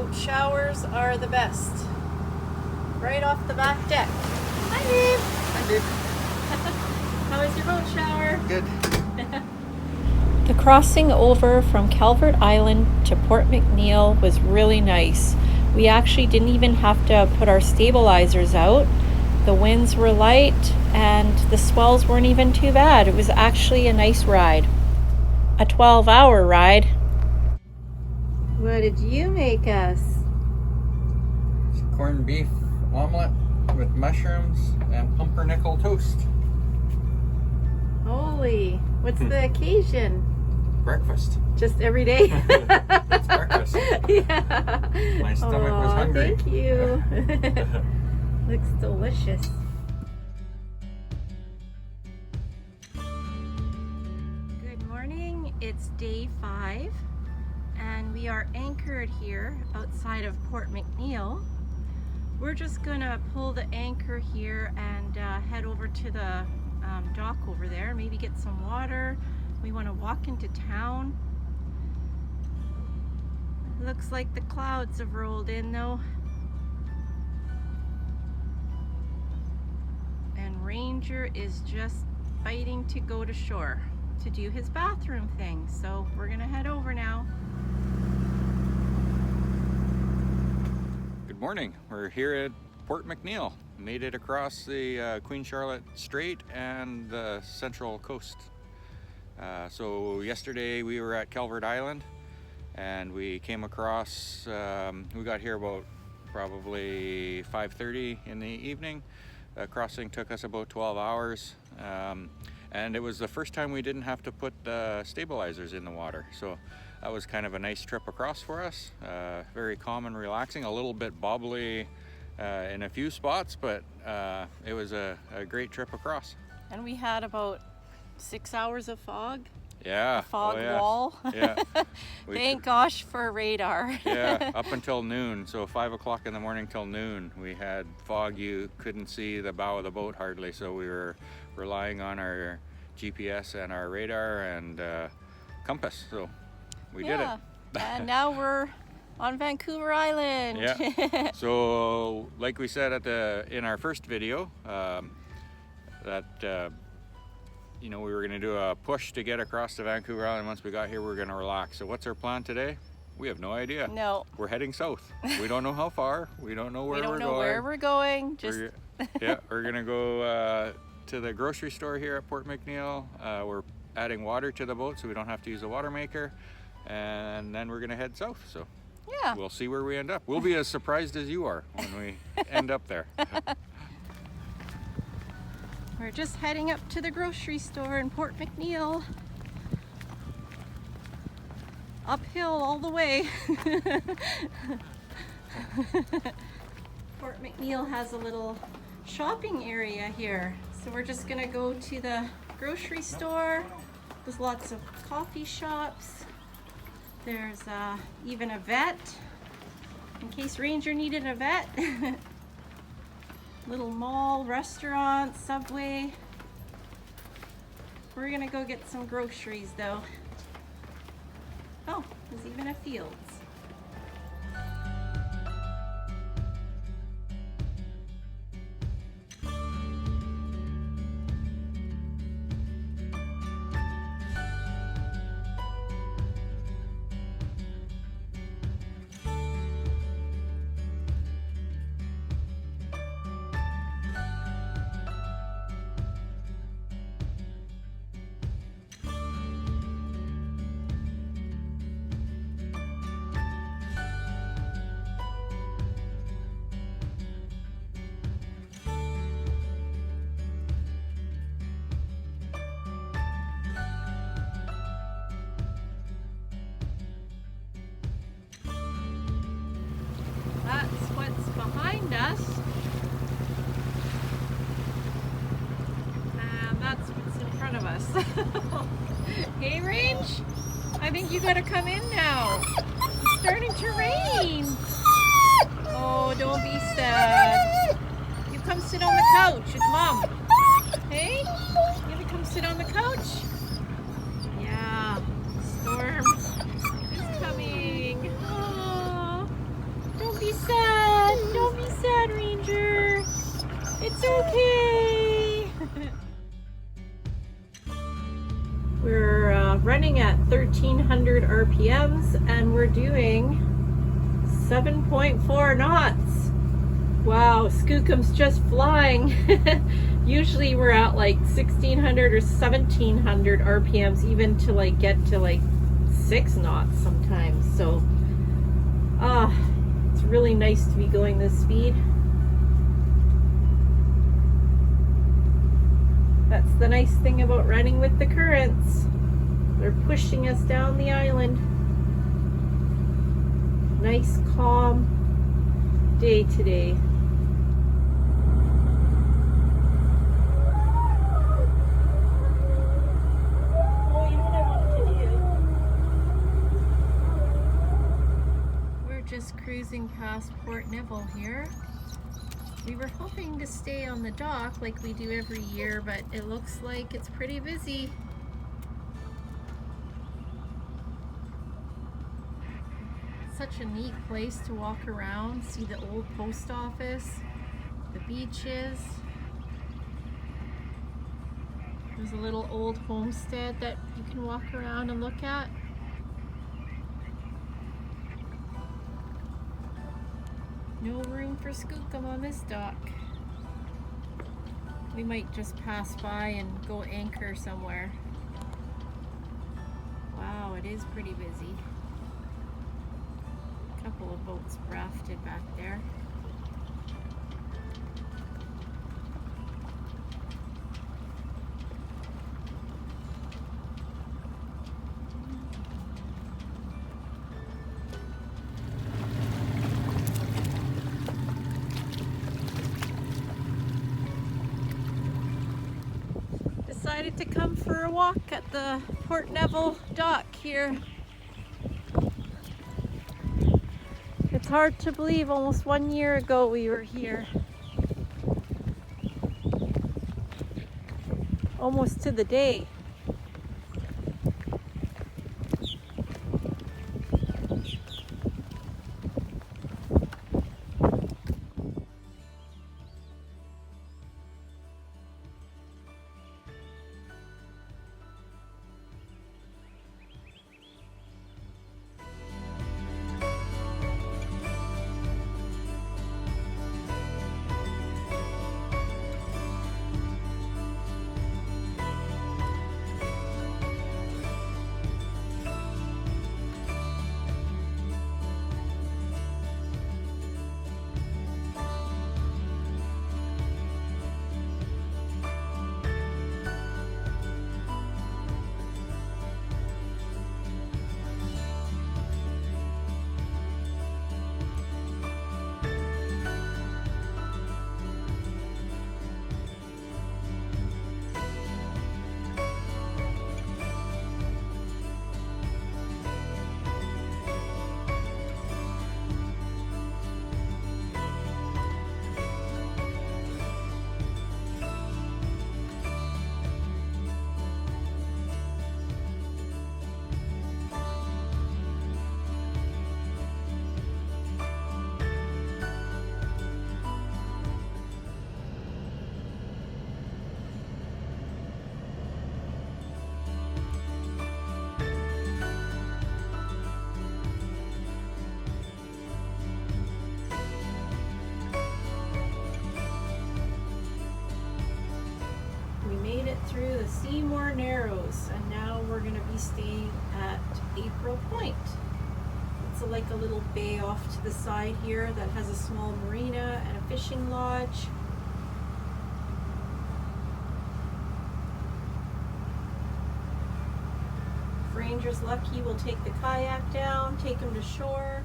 boat showers are the best. Right off the back deck. Hi, Dave. Hi, Dave. How was your boat shower? Good. The crossing over from Calvert Island to Port Mcneill was really nice. We actually didn't even have to put our stabilizers out. The winds were light and the swells weren't even too bad. It was actually a nice ride. A 12-hour ride. What did you make us? Corned beef omelet with mushrooms and pumpernickel toast. Holy, what's the occasion? Breakfast. Just every day? It's breakfast. Yeah. My stomach was hungry. Thank you. Looks delicious. Good morning. It's day 5 and we are anchored here outside of Port Mcneill. We're just gonna pull the anchor here and head over to the dock over there, maybe get some water. We want to walk into town. Looks like the clouds have rolled in though. And Ranger is just fighting to go to shore to do his bathroom thing. So we're gonna head over now. Good morning. We're here at Port Mcneill. Made it across the Queen Charlotte Strait and the Central Coast. So yesterday we were at Calvert Island and we came across, we got here about probably 5:30 in the evening. The crossing took us about 12 hours and it was the first time we didn't have to put stabilizers in the water. So that was kind of a nice trip across for us. Very calm and relaxing, a little bit bobbly in a few spots, but it was a great trip across. And we had about 6 hours of fog. Yeah. A fog oh, yeah. wall. Yeah. Thank gosh for radar. Yeah, up until noon. So 5 o'clock in the morning till noon, we had fog. You couldn't see the bow of the boat hardly. So we were relying on our GPS and our radar and compass. So we did it. And now we're on Vancouver Island. Yeah. So like we said in our first video, that you know, we were going to do a push to get across to Vancouver Island. Once we got here, we were going to relax. So what's our plan today? We have no idea. No. We're heading south. We don't know how far. We don't know where we're going. We don't know where we're going. Just we're going to go to the grocery store here at Port Mcneill. We're adding water to the boat so we don't have to use a water maker. And then we're going to head south. So yeah, we'll see where we end up. We'll be as surprised as you are when we end up there. We're just heading up to the grocery store in Port Mcneill. Uphill all the way. Port Mcneill has a little shopping area here. So we're just gonna go to the grocery store. There's lots of coffee shops. There's even a vet, in case Ranger needed a vet. Little mall, restaurant, Subway. We're gonna go get some groceries though. Oh, there's even a Fields. That's what's behind us. And that's what's in front of us. Hey, Range, I think you gotta come in now. It's starting to rain. Oh, don't be sad. You come sit on the couch with Mom. Hey, you gonna come sit on the couch? Yeah, storm is coming. Oh. running at 1300 RPMs and we're doing 7.4 knots. Wow, Skookum's just flying. Usually we're at like 1600 or 1700 RPMs, even to like get to like 6 knots sometimes. So it's really nice to be going this speed. That's the nice thing about running with the currents. They're pushing us down the island. Nice calm day today. Oh, you know what I wanted to do? We're just cruising past Port Mcneill here. We were hoping to stay on the dock like we do every year, but it looks like it's pretty busy. Such a neat place to walk around, see the old post office, the beaches. There's a little old homestead that you can walk around and look at. No room for Skookum on this dock. We might just pass by and go anchor somewhere. Wow, it is pretty busy. A couple of boats rafted back there. Decided to come for a walk at the Port Mcneill dock here. It's hard to believe almost 1 year ago we were here. Almost to the day. Through the Seymour Narrows, and now we're going to be staying at April Point. It's like a little bay off to the side here that has a small marina and a fishing lodge. If Ranger's lucky, we'll take the kayak down, take him to shore.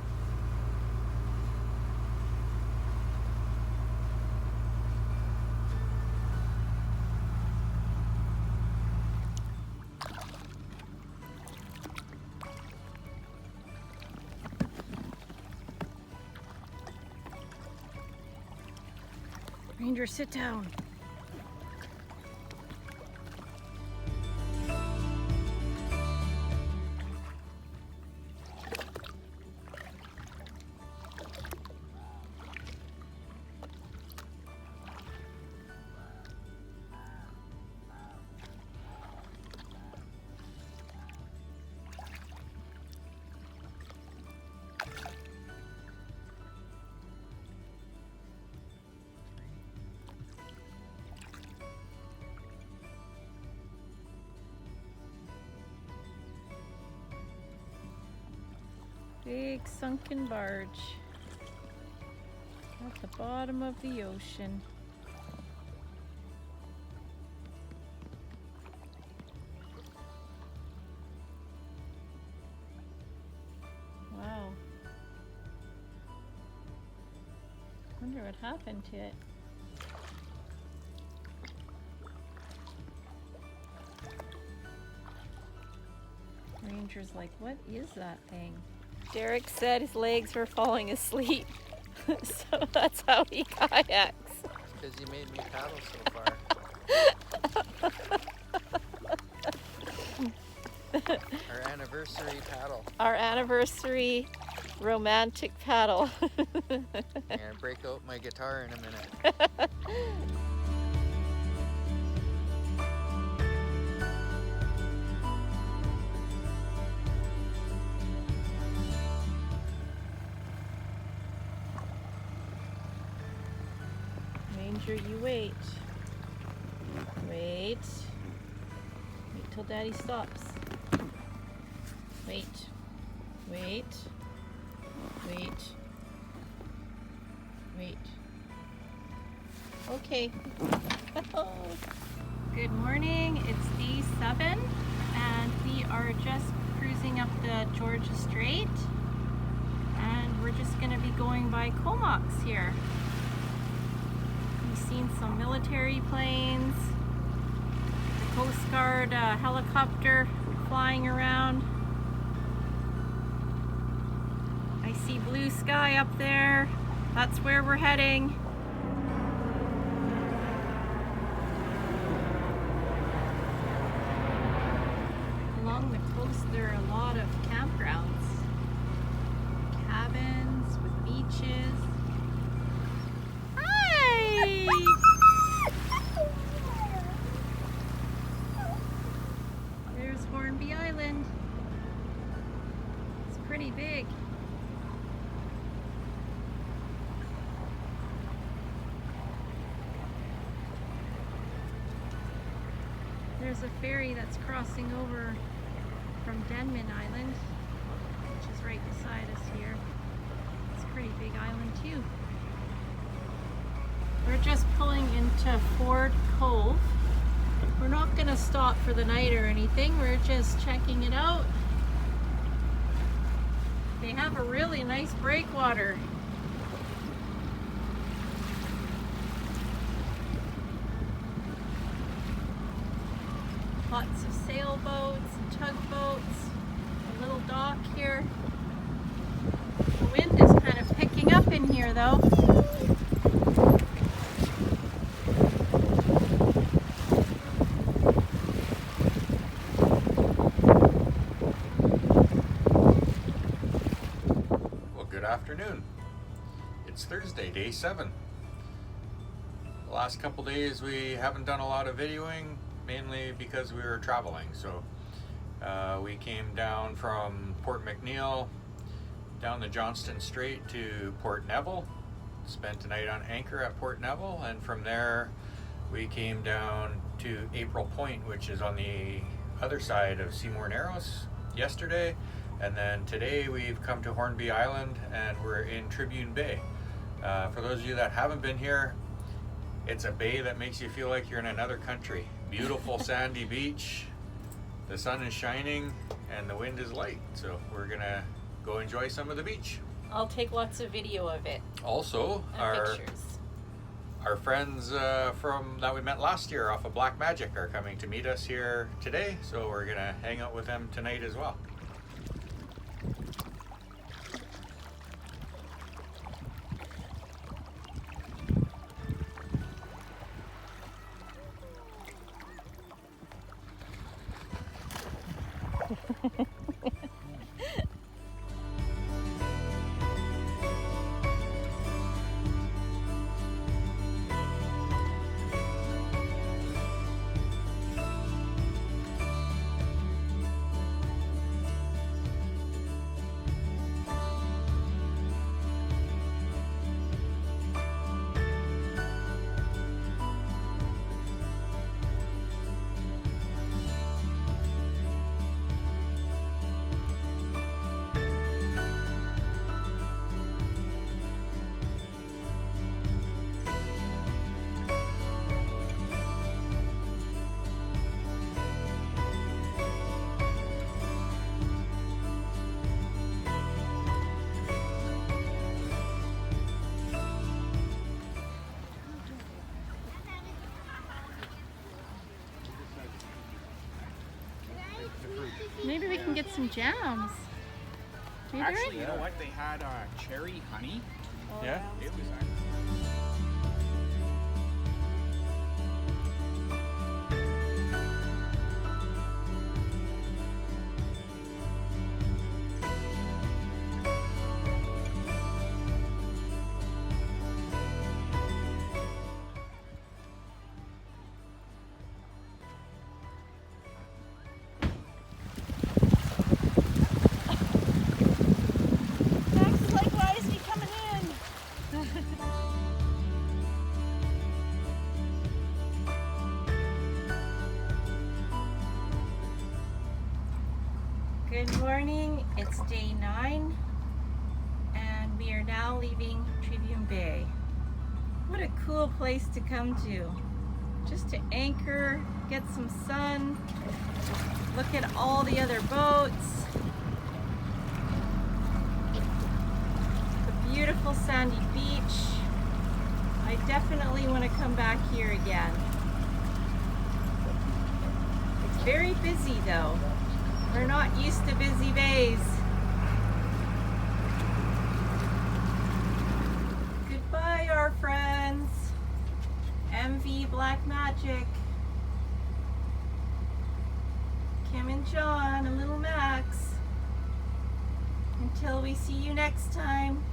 Ranger, sit down. Big sunken barge at the bottom of the ocean. Wow. Wonder what happened to it. Ranger's like, what is that thing? Derek said his legs were falling asleep, so that's how he kayaks. Because you made me paddle so far. Our anniversary paddle. Our anniversary romantic paddle. I'm gonna break out my guitar in a minute. Ranger, you wait. Wait. Wait till Daddy stops. Wait. Wait. Wait. Wait. Okay. Good morning. It's day 7 and we are just cruising up the Georgia Strait and we're just going to be going by Comox here. We've seen some military planes, the Coast Guard helicopter flying around. I see blue sky up there. That's where we're heading. Along the coast there are a lot of campgrounds, cabins with beaches. Hi! There's Hornby Island. It's pretty big. There's a ferry that's crossing over from Denman Island, which is right beside us here. It's a pretty big island too. We're just pulling into Ford Cove. We're not going to stop for the night or anything. We're just checking it out. They have a really nice breakwater. Lots of sailboats and tugboats, a little dock here. The wind is kind of picking up in here though. Well, good afternoon. It's Thursday, day 7. The last couple days we haven't done a lot of videoing, mainly because we were traveling. So we came down from Port Mcneill down the Johnston Strait to Port Neville, spent a night on anchor at Port Neville, and from there we came down to April Point, which is on the other side of Seymour Narrows yesterday, and then today we've come to Hornby Island and we're in Tribune Bay. For those of you that haven't been here, it's a bay that makes you feel like you're in another country. Beautiful sandy beach, the sun is shining and the wind is light, so we're gonna go enjoy some of the beach. I'll take lots of video of it. Also, And pictures. our friends from that we met last year off of Black Magic are coming to meet us here today, so we're gonna hang out with them tonight as well. can get some jams. Actually, you know what? They had cherry honey. Yeah? It was Max is like, why is he coming in? Good morning, it's day 9 and we are now leaving Tribune Bay. What a cool place to come to. Just to anchor, get some sun, look at all the other boats. The beautiful sandy beach. I definitely want to come back here again. It's very busy though. We're not used to busy bays. Goodbye, our friends. MV Black Magic. Kim and John and little Max. Until we see you next time.